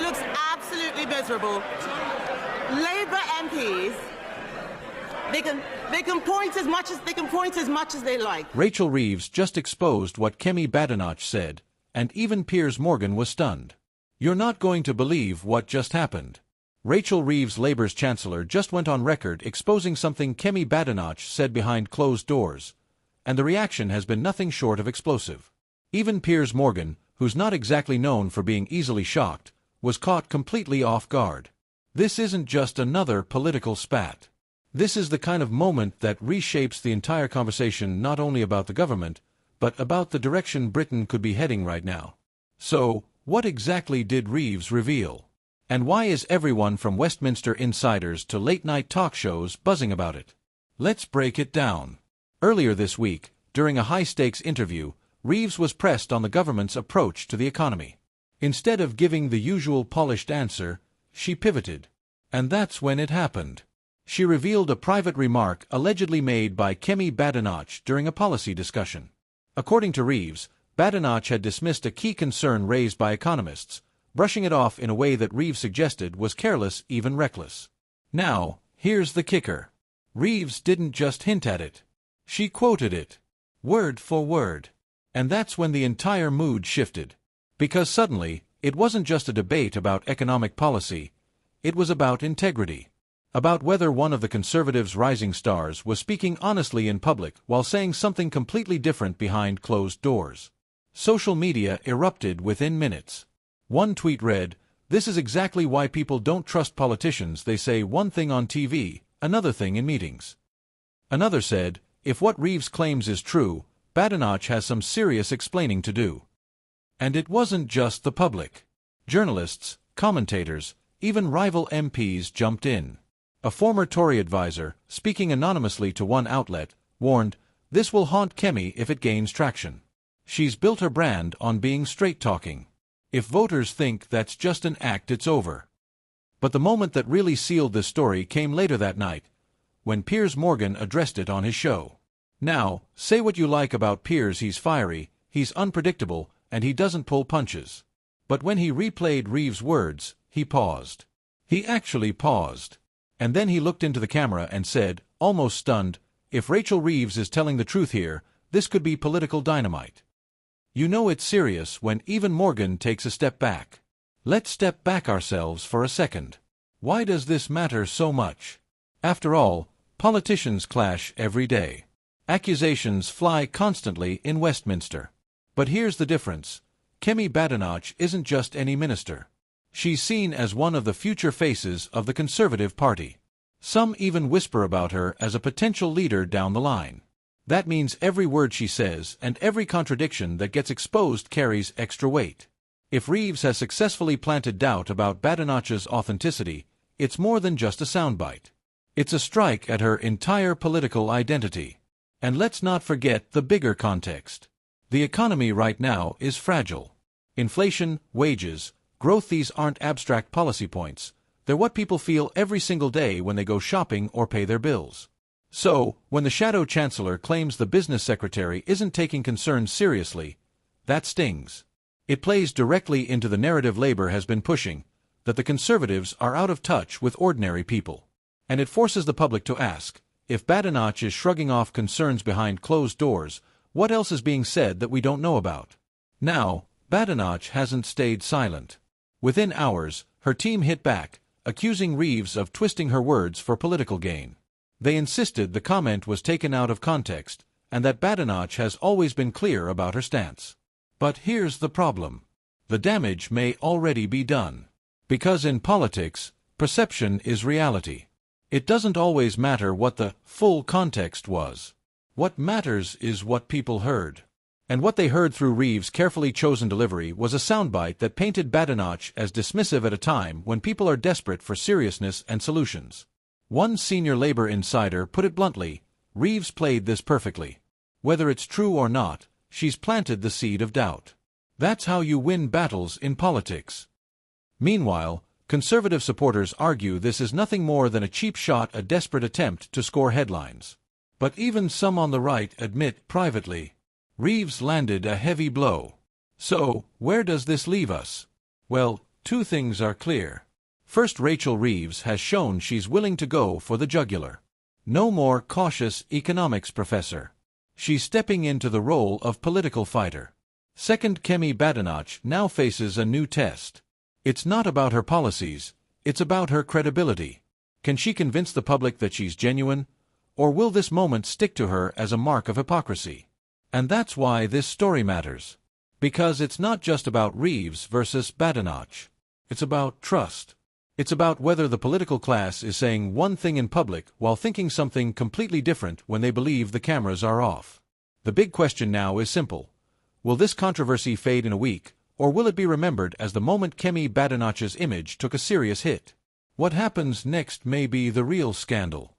looks absolutely miserable. Labour MPs, they can point as much as they like. Rachel Reeves just exposed what Kemi Badenoch said, and even Piers Morgan was stunned. You're not going to believe what just happened. Rachel Reeves, Labour's Chancellor, just went on record exposing something Kemi Badenoch said behind closed doors, and the reaction has been nothing short of explosive. Even Piers Morgan, who's not exactly known for being easily shocked, was caught completely off guard. This isn't just another political spat. This is the kind of moment that reshapes the entire conversation, not only about the government, but about the direction Britain could be heading right now. So, what exactly did Reeves reveal? And why is everyone from Westminster insiders to late-night talk shows buzzing about it? Let's break it down. Earlier this week, during a high-stakes interview, Reeves was pressed on the government's approach to the economy. Instead of giving the usual polished answer, she pivoted. And that's when it happened. She revealed a private remark allegedly made by Kemi Badenoch during a policy discussion. According to Reeves, Badenoch had dismissed a key concern raised by economists, brushing it off in a way that Reeves suggested was careless, even reckless. Now, here's the kicker. Reeves didn't just hint at it. She quoted it, word for word. And that's when the entire mood shifted. Because suddenly, it wasn't just a debate about economic policy, it was about integrity. About whether one of the Conservatives' rising stars was speaking honestly in public while saying something completely different behind closed doors. Social media erupted within minutes. One tweet read, "This is exactly why people don't trust politicians. They say one thing on TV, another thing in meetings." Another said, "If what Reeves claims is true, Badenoch has some serious explaining to do." And it wasn't just the public. Journalists, commentators, even rival MPs jumped in. A former Tory advisor, speaking anonymously to one outlet, warned, "This will haunt Kemi if it gains traction. She's built her brand on being straight-talking. If voters think that's just an act, it's over." But the moment that really sealed this story came later that night, when Piers Morgan addressed it on his show. Now, say what you like about Piers, he's fiery, he's unpredictable, and he doesn't pull punches. But when he replayed Reeves' words, he paused. He actually paused. And then he looked into the camera and said, almost stunned, "If Rachel Reeves is telling the truth here, this could be political dynamite." You know it's serious when even Morgan takes a step back. Let's step back ourselves for a second. Why does this matter so much? After all, politicians clash every day. Accusations fly constantly in Westminster. But here's the difference. Kemi Badenoch isn't just any minister. She's seen as one of the future faces of the Conservative Party. Some even whisper about her as a potential leader down the line. That means every word she says and every contradiction that gets exposed carries extra weight. If Reeves has successfully planted doubt about Badenoch's authenticity, it's more than just a soundbite. It's a strike at her entire political identity. And let's not forget the bigger context. The economy right now is fragile. Inflation, wages, growth, these aren't abstract policy points. They're what people feel every single day when they go shopping or pay their bills. So, when the shadow chancellor claims the business secretary isn't taking concerns seriously, that stings. It plays directly into the narrative Labour has been pushing, that the Conservatives are out of touch with ordinary people. And it forces the public to ask, if Badenoch is shrugging off concerns behind closed doors, what else is being said that we don't know about? Now, Badenoch hasn't stayed silent. Within hours, her team hit back, accusing Reeves of twisting her words for political gain. They insisted the comment was taken out of context, and that Badenoch has always been clear about her stance. But here's the problem. The damage may already be done. Because in politics, perception is reality. It doesn't always matter what the full context was. What matters is what people heard. And what they heard through Reeves' carefully chosen delivery was a soundbite that painted Badenoch as dismissive at a time when people are desperate for seriousness and solutions. One senior Labour insider put it bluntly, Reeves played this perfectly. Whether it's true or not, she's planted the seed of doubt. That's how you win battles in politics. Meanwhile, Conservative supporters argue this is nothing more than a cheap shot, a desperate attempt to score headlines. But even some on the right admit privately, Reeves landed a heavy blow. So, where does this leave us? Well, two things are clear. First, Rachel Reeves has shown she's willing to go for the jugular. No more cautious economics professor. She's stepping into the role of political fighter. Second, Kemi Badenoch now faces a new test. It's not about her policies, it's about her credibility. Can she convince the public that she's genuine, or will this moment stick to her as a mark of hypocrisy? And that's why this story matters. Because it's not just about Reeves versus Badenoch. It's about trust. It's about whether the political class is saying one thing in public while thinking something completely different when they believe the cameras are off. The big question now is simple. Will this controversy fade in a week, or will it be remembered as the moment Kemi Badenoch's image took a serious hit? What happens next may be the real scandal.